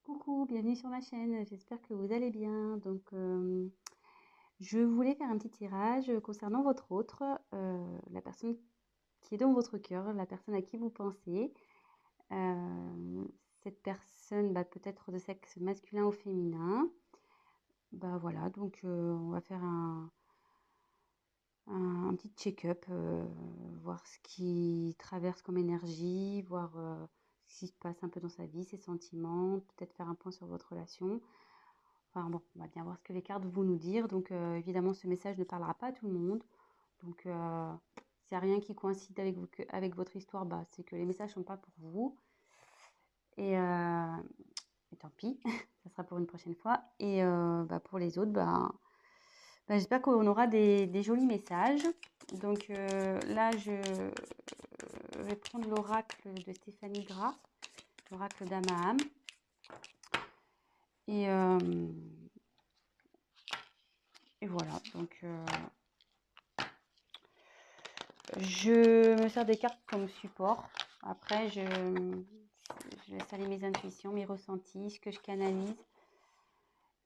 Coucou, bienvenue sur ma chaîne, j'espère que vous allez bien. Je voulais faire un petit tirage concernant votre autre, la personne qui est dans votre cœur, la personne à qui vous pensez. Euh, Cette personne, peut être de sexe masculin ou féminin. Voilà, on va faire un petit check-up, voir ce qui traverse comme énergie, voir ce qui se passe un peu dans sa vie, ses sentiments, peut-être faire un point sur votre relation. Enfin bon, on va bien voir ce que les cartes vont nous dire. Évidemment, ce message ne parlera pas à tout le monde. Donc, s'il n'y a rien qui coïncide avec votre histoire, c'est que les messages ne sont pas pour vous. Et, euh, et tant pis, ça sera pour une prochaine fois. Pour les autres, j'espère qu'on aura des jolis messages. Là, je vais prendre l'oracle de Stéphanie Gras, l'oracle d'Amaham. Et, euh, et voilà, je me sers des cartes comme support. Après, je laisse aller mes intuitions, mes ressentis, ce que je canalise.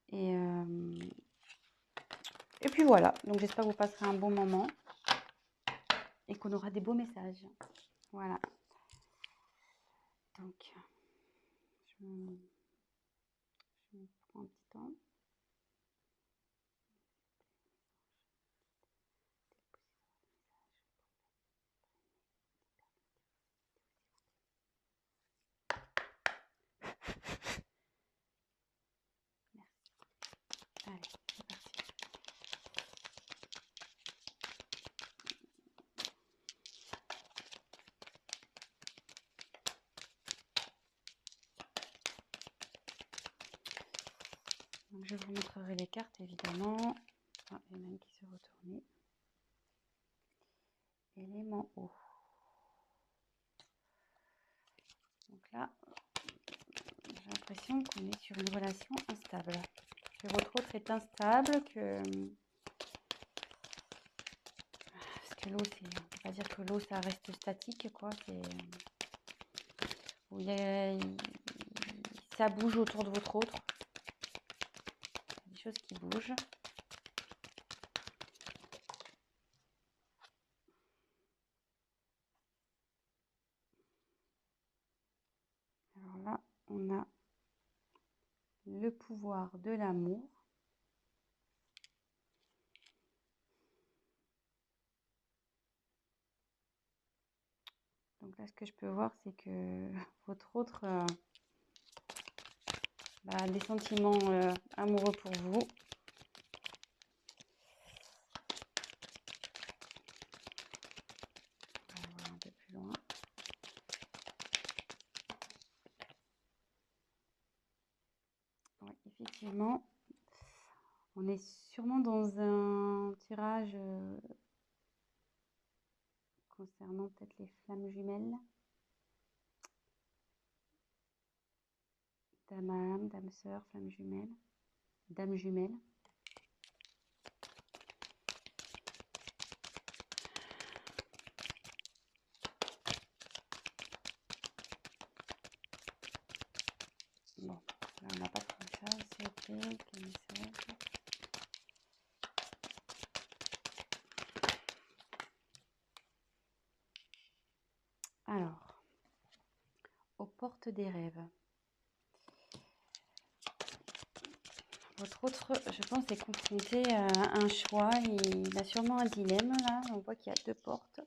Et, euh, et puis voilà, donc j'espère que vous passerez un bon moment et qu'on aura des beaux messages. Voilà. Donc, je prends un petit temps. Merci. Allez, c'est parti. Donc, je vous montrerai les cartes, évidemment. Ah, il y en a une qui s'est retournée. Élément eau. Donc là, j'ai l'impression qu'on est sur une relation instable. Que votre autre est instable, parce que l'eau, on ne peut pas dire que l'eau, ça reste statique, quoi. Ça bouge autour de votre autre. Il y a des choses qui bougent. Alors là, on a le pouvoir de l'amour. Donc là, ce que je peux voir, c'est que votre autre a des sentiments amoureux pour vous. On va voir un peu plus loin. Oui, effectivement, on est sûrement dans un tirage concernant peut-être les flammes jumelles. Dame à âme, dame sœur, flamme jumelle, dame jumelle. Bon, là on n'a pas trop ça, c'est ok, quel message. Alors, aux portes des rêves. Votre autre, je pense, est confronté à un choix. Il a sûrement un dilemme là. On voit qu'il y a deux portes.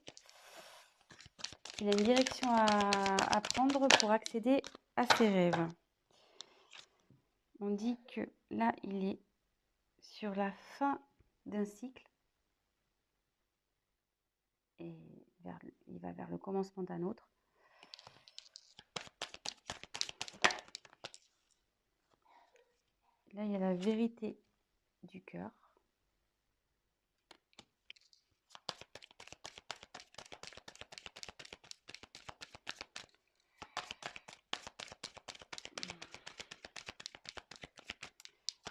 Il a une direction à prendre pour accéder à ses rêves. On dit que là, il est sur la fin d'un cycle et il va vers le commencement d'un autre. Là, il y a la vérité du cœur.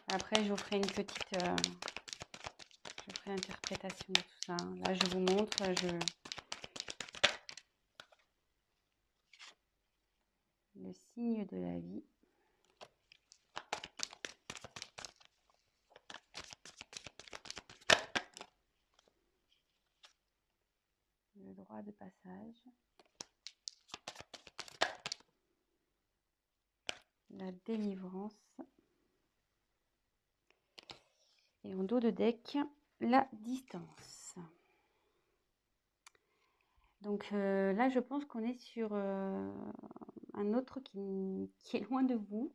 Après, je vous ferai une petite je ferai l'interprétation de tout ça. Là, je vous montre, le signe de la vie. 3 de passage. La délivrance. Et en dos de deck, la distance. Donc là, je pense qu'on est sur un autre qui est loin de vous,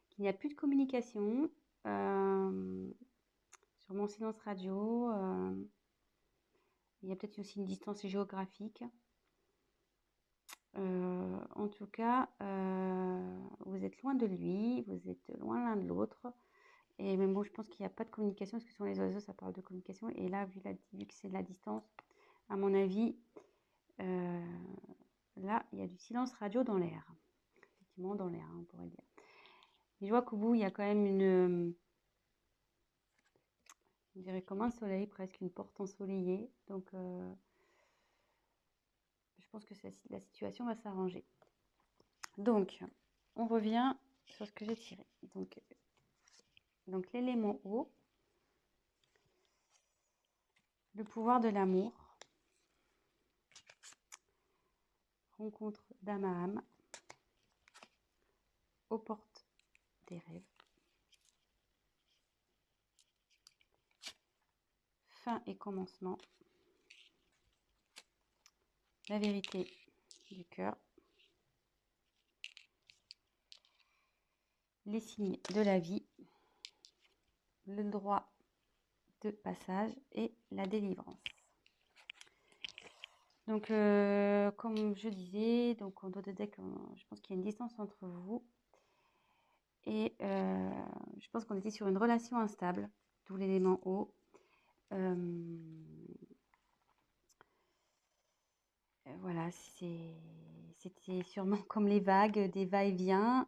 qu'il n'y a plus de communication. Sur mon silence radio, il y a peut-être aussi une distance géographique. En tout cas, vous êtes loin de lui, vous êtes loin l'un de l'autre. Et même bon, je pense qu'il n'y a pas de communication, parce que sur les oiseaux, ça parle de communication. Et là, vu que c'est de la distance, à mon avis, là, il y a du silence radio dans l'air. Effectivement, dans l'air, on pourrait dire. Et je vois qu'au bout, il y a quand même on dirait comme un soleil, presque une porte ensoleillée. Donc, je pense que la situation va s'arranger. Donc, on revient sur ce que j'ai tiré. Donc l'élément eau, le pouvoir de l'amour, rencontre d'âme à âme, aux portes des rêves, fin et commencement, la vérité du cœur, les signes de la vie, le droit de passage et la délivrance. Donc, comme je disais, donc en dos de deck, je pense qu'il y a une distance entre vous. Et je pense qu'on était sur une relation instable, d'où l'élément eau. Voilà, c'était sûrement comme les vagues, des va-et-vient.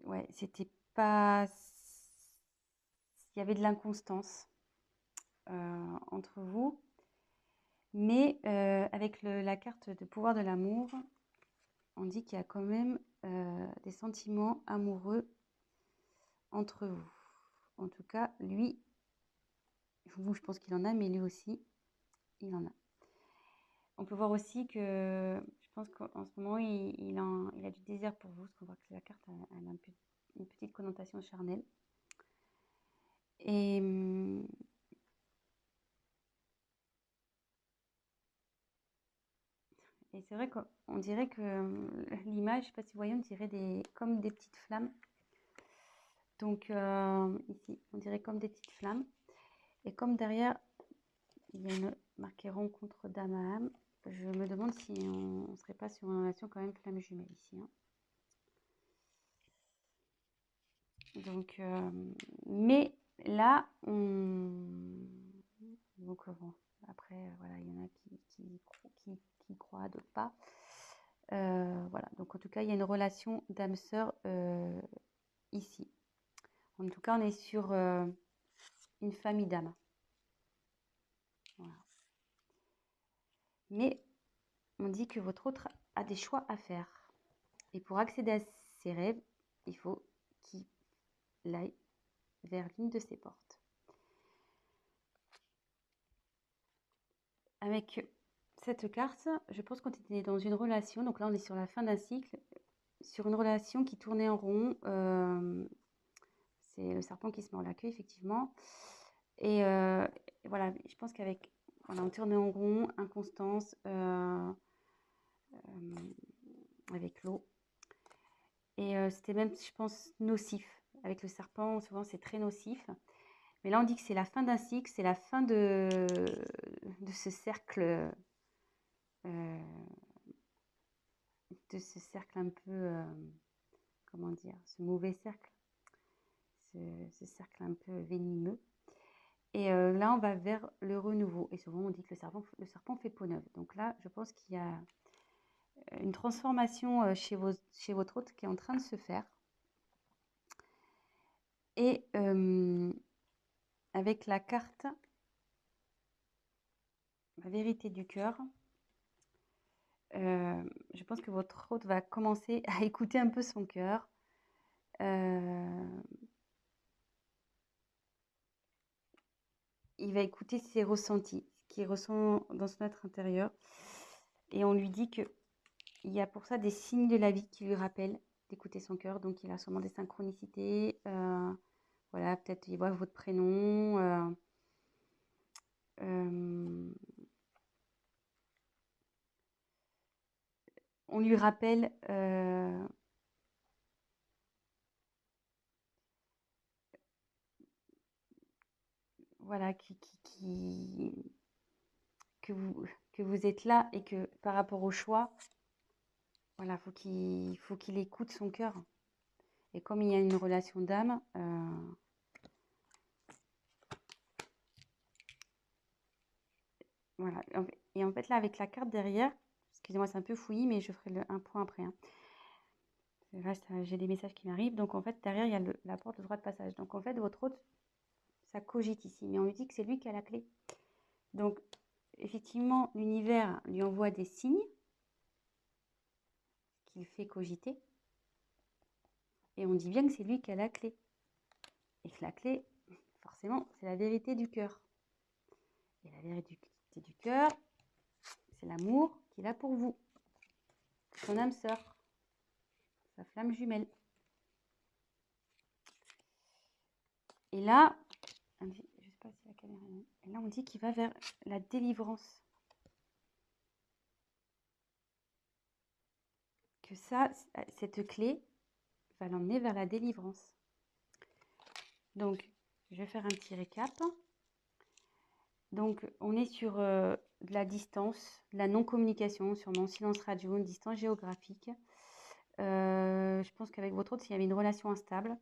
Ouais, c'était pas. Il y avait de l'inconstance entre vous. Mais avec la carte de pouvoir de l'amour, on dit qu'il y a quand même des sentiments amoureux entre vous. En tout cas, lui, vous, je pense qu'il en a, mais lui aussi, il en a. On peut voir aussi que je pense qu'en ce moment, il a du désir pour vous, parce qu'on voit que la carte elle a une petite connotation charnelle. Et c'est vrai qu'on dirait que l'image, je ne sais pas si vous voyez, on dirait comme des petites flammes. Donc ici, on dirait comme des petites flammes. Et comme derrière, il y a une marquée rencontre d'âme à âme, je me demande si on ne serait pas sur une relation quand même flamme jumelle ici. Hein. Donc, mais là, donc bon, après, voilà, il y en a qui croient, d'autres pas. Voilà, donc en tout cas, il y a une relation d'âme-sœur ici. En tout cas, on est sur une famille d'âmes. Voilà. Mais on dit que votre autre a des choix à faire. Et pour accéder à ses rêves, il faut qu'il aille vers l'une de ses portes. Avec cette carte, je pense qu'on était dans une relation, donc là on est sur la fin d'un cycle, sur une relation qui tournait en rond. C'est le serpent qui se mord la queue, effectivement. Et voilà, je pense qu'avec, voilà, on tournait en rond, inconstance, avec l'eau. Et c'était même, je pense, nocif. Avec le serpent, souvent c'est très nocif. Mais là, on dit que c'est la fin d'un cycle, c'est la fin de ce cercle, un peu, comment dire, ce mauvais cercle, ce cercle un peu venimeux. Et là, on va vers le renouveau. Et souvent, on dit que le serpent fait peau neuve. Donc là, je pense qu'il y a une transformation chez votre hôte qui est en train de se faire. Et avec la carte, la vérité du cœur, je pense que votre hôte va commencer à écouter un peu son cœur. il va écouter ses ressentis, ce qu'il ressent dans son être intérieur. Et on lui dit qu'il y a pour ça des signes de la vie qui lui rappellent d'écouter son cœur. Donc, il a sûrement des synchronicités. Voilà, peut-être il voit votre prénom. On lui rappelle voilà, que vous êtes là et que par rapport au choix, voilà, faut qu'il écoute son cœur. Et comme il y a une relation d'âme, voilà. Et en fait, là, avec la carte derrière, excusez-moi, c'est un peu fouillis, mais je ferai un point après. Hein. Là, j'ai des messages qui m'arrivent. Donc, en fait, derrière, il y a la porte de droit de passage. Donc, en fait, votre hôte, ça cogite ici. Mais on lui dit que c'est lui qui a la clé. Donc, effectivement, l'univers lui envoie des signes qu'il fait cogiter. Et on dit bien que c'est lui qui a la clé. Et que la clé, forcément, c'est la vérité du cœur. Et la vérité du cœur, c'est l'amour qu'il a pour vous. Son âme sœur. Sa flamme jumelle. Et là, je ne sais pas si la caméra est là. Et là, on dit qu'il va vers la délivrance. Que ça, cette clé va l'emmener vers la délivrance. Donc, je vais faire un petit récap. Donc, on est sur de la distance, de la non-communication, sûrement silence radio, une distance géographique. Je pense qu'avec votre autre, s'il y avait une relation instable,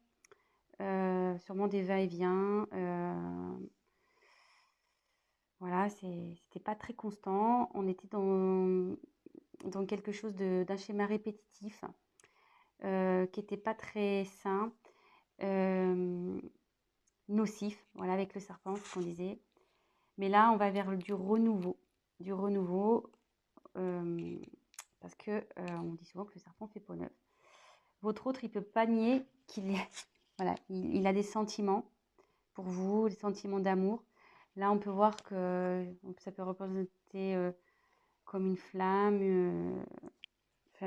sûrement des va-et-vient. Voilà, c'était pas très constant. On était dans quelque chose d'un schéma répétitif qui n'était pas très sain, nocif, voilà, avec le serpent, ce qu'on disait. Mais là, on va vers du renouveau, parce que on dit souvent que le serpent fait peau neuve. Votre autre, il ne peut pas nier qu'il voilà, il a des sentiments pour vous, des sentiments d'amour. Là, on peut voir que ça peut représenter comme une flamme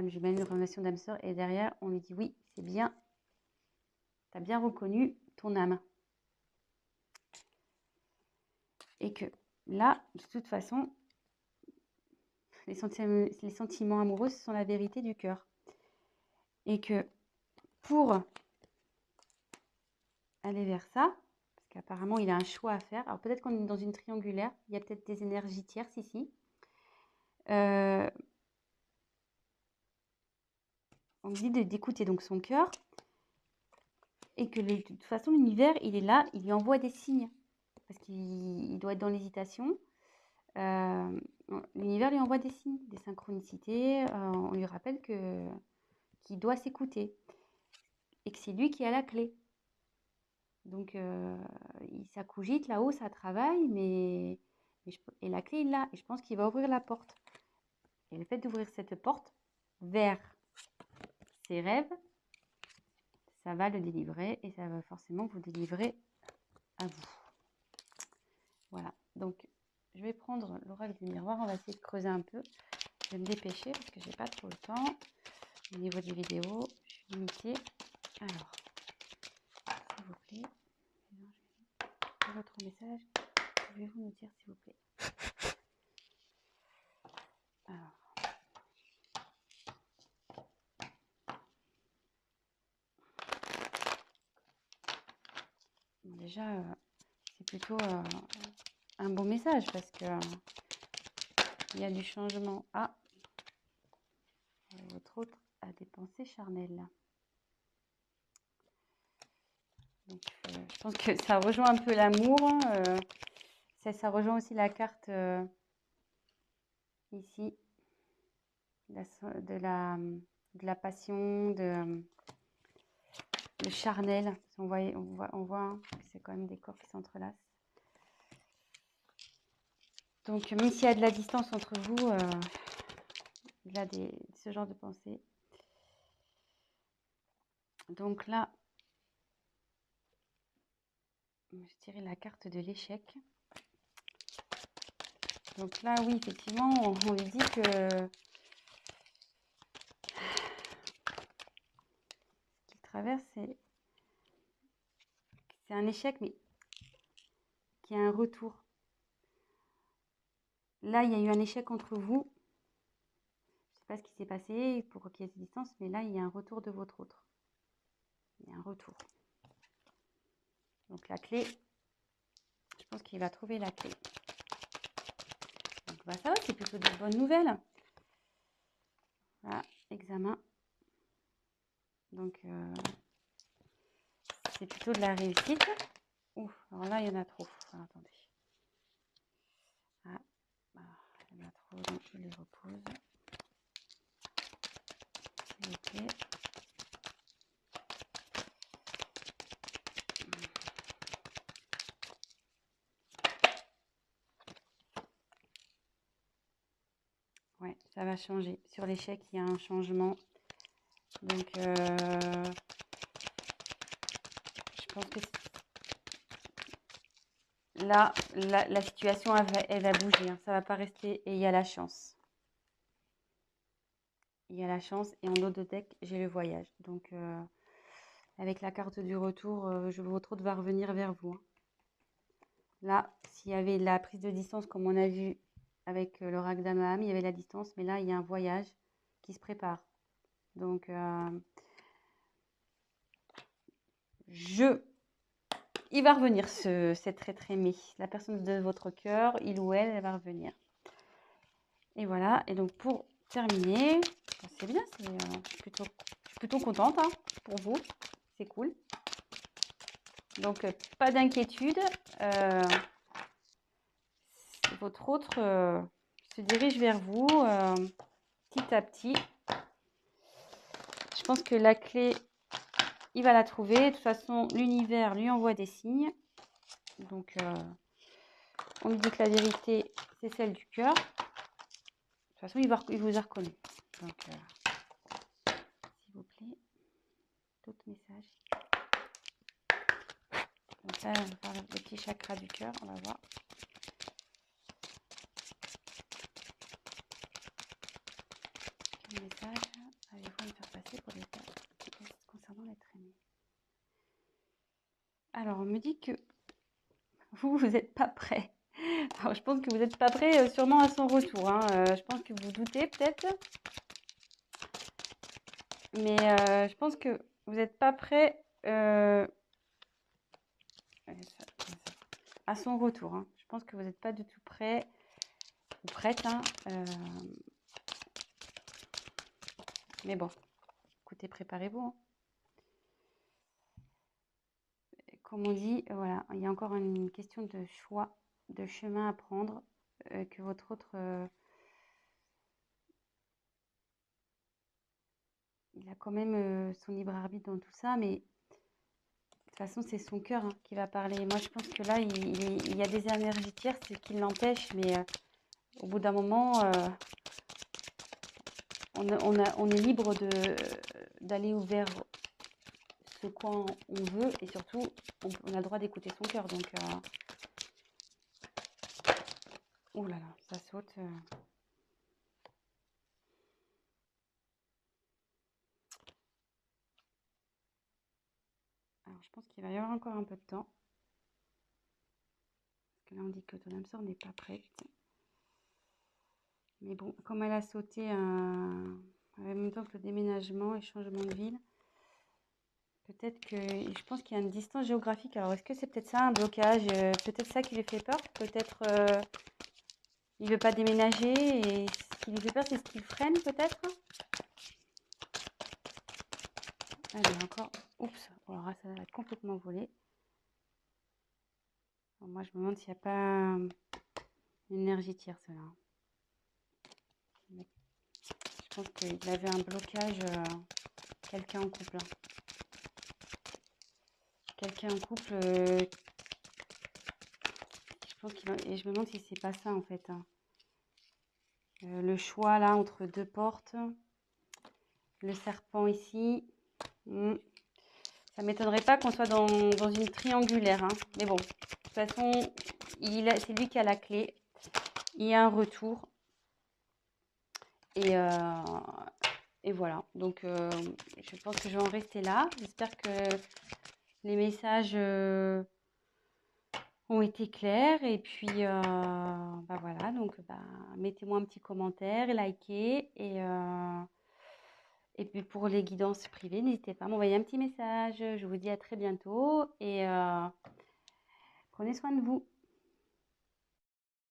jumelle, une relation d'âme sœur. Et derrière, on lui dit oui, c'est bien, tu as bien reconnu ton âme. Et que là, de toute façon, les sentiments amoureux, ce sont la vérité du cœur. Et que pour aller vers ça, parce qu'apparemment, il a un choix à faire. Alors peut-être qu'on est dans une triangulaire, il y a peut-être des énergies tierces ici. On dit d'écouter donc son cœur et que de toute façon, l'univers, il est là, il lui envoie des signes parce qu'il doit être dans l'hésitation. L'univers lui envoie des signes, des synchronicités. On lui rappelle qu'il doit s'écouter et que c'est lui qui a la clé. Donc, ça cogite là-haut, ça travaille, et la clé, il l'a. Et je pense qu'il va ouvrir la porte. Et le fait d'ouvrir cette porte vers ses rêves, ça va le délivrer et ça va forcément vous délivrer à vous. Voilà. Donc, je vais prendre l'oracle du miroir. On va essayer de creuser un peu. Je vais me dépêcher parce que j'ai pas trop le temps. Au niveau des vidéos, je suis limitée. Alors, s'il vous plaît, votre message, pouvez-vous nous dire s'il vous plaît? Alors, bon, déjà, c'est plutôt un bon message parce que il y a du changement. Ah, votre autre a des pensées charnelles. Donc, je pense que ça rejoint un peu l'amour. Ça rejoint aussi la carte ici de la passion, le charnel. On voit que c'est quand même des corps qui s'entrelacent. Donc, même s'il y a de la distance entre vous, il y a ce genre de pensée. Donc là, je dirais la carte de l'échec. Donc là, oui, effectivement, on lui dit que ce qu'il traverse, c'est un échec, mais qui a un retour. Là, il y a eu un échec entre vous. Je ne sais pas ce qui s'est passé pour qu'il y ait cette distance, mais là, il y a un retour de votre autre. Il y a un retour. Donc la clé, je pense qu'il va trouver la clé. Donc bah, ça va, c'est plutôt de bonnes nouvelles. Voilà, examen. Donc c'est plutôt de la réussite. Ouf, alors là, il y en a trop. Alors, attendez. Ah, il y en a trop, donc je les repose. Ok. Ouais, ça va changer. Sur l'échec, il y a un changement. Donc, je pense que là, la situation, elle va bouger. Hein. Ça ne va pas rester. Et il y a la chance. Il y a la chance. Et en haut de deck, j'ai le voyage. Donc, avec la carte du retour, votre autre va revenir vers vous. Hein. Là, s'il y avait la prise de distance, comme on a vu avec l'oracle d'Amaham, il y avait la distance. Mais là, il y a un voyage qui se prépare. Donc, il va revenir, cet être aimé. La personne de votre cœur, il ou elle va revenir. Et voilà. Et donc, pour terminer, c'est bien. Je suis plutôt contente hein, pour vous. C'est cool. Donc, pas d'inquiétude. Votre autre se dirige vers vous petit à petit. Je pense que la clé, il va la trouver. De toute façon, l'univers lui envoie des signes. Donc, on lui dit que la vérité, c'est celle du cœur. De toute façon, il vous a reconnu. Donc, s'il vous plaît, d'autres messages. Donc là, on va faire le petit chakra du cœur. On va voir. Quel message allez-vous me faire passer pour les cas concernant l'être aimé? Alors, on me dit que vous n'êtes pas prêt. Alors, je pense que vous n'êtes pas prêt sûrement à son retour. Hein. Je pense que vous doutez peut-être. Mais je pense que vous n'êtes pas prêt à son retour. Hein. Je pense que vous n'êtes pas du tout prêt ou prête. Hein. Mais bon, écoutez, préparez-vous. Hein. Comme on dit, voilà, il y a encore une question de choix, de chemin à prendre, que votre autre... il a quand même son libre arbitre dans tout ça, mais de toute façon, c'est son cœur hein, qui va parler. Moi, je pense que là, il y a des énergies tierces qui l'empêchent, mais au bout d'un moment, on est libre d'aller vers ce quoi on veut, et surtout, on a le droit d'écouter son cœur. Donc, oh là là, ça saute. Alors, je pense qu'il va y avoir encore un peu de temps. Parce que là, on dit que ton âme sœur n'est pas prête. Mais bon, comme elle a sauté en même temps que le déménagement et changement de ville, peut-être que... Je pense qu'il y a une distance géographique. Alors, est-ce que c'est peut-être ça, un blocage? Peut-être ça qui lui fait peur. Peut-être il ne veut pas déménager. Et ce qui lui fait peur, c'est ce qui le freine, peut-être. Allez, encore... Oups, alors là, ça va être complètement volé. Alors, moi, je me demande s'il n'y a pas une énergie tierce, là. Je pense qu'il avait un blocage, quelqu'un en couple. Hein. Quelqu'un en couple, je pense et je me demande si c'est pas ça en fait. Hein. Le choix là entre deux portes, le serpent ici. Ça m'étonnerait pas qu'on soit dans une triangulaire. Hein. Mais bon, de toute façon, c'est lui qui a la clé. il y a un retour. Et, et voilà. Donc, je pense que je vais en rester là. J'espère que les messages ont été clairs. Et puis, bah voilà. Donc, bah, mettez-moi un petit commentaire, likez. Et puis, pour les guidances privées, n'hésitez pas à m'envoyer un petit message. Je vous dis à très bientôt. Et prenez soin de vous.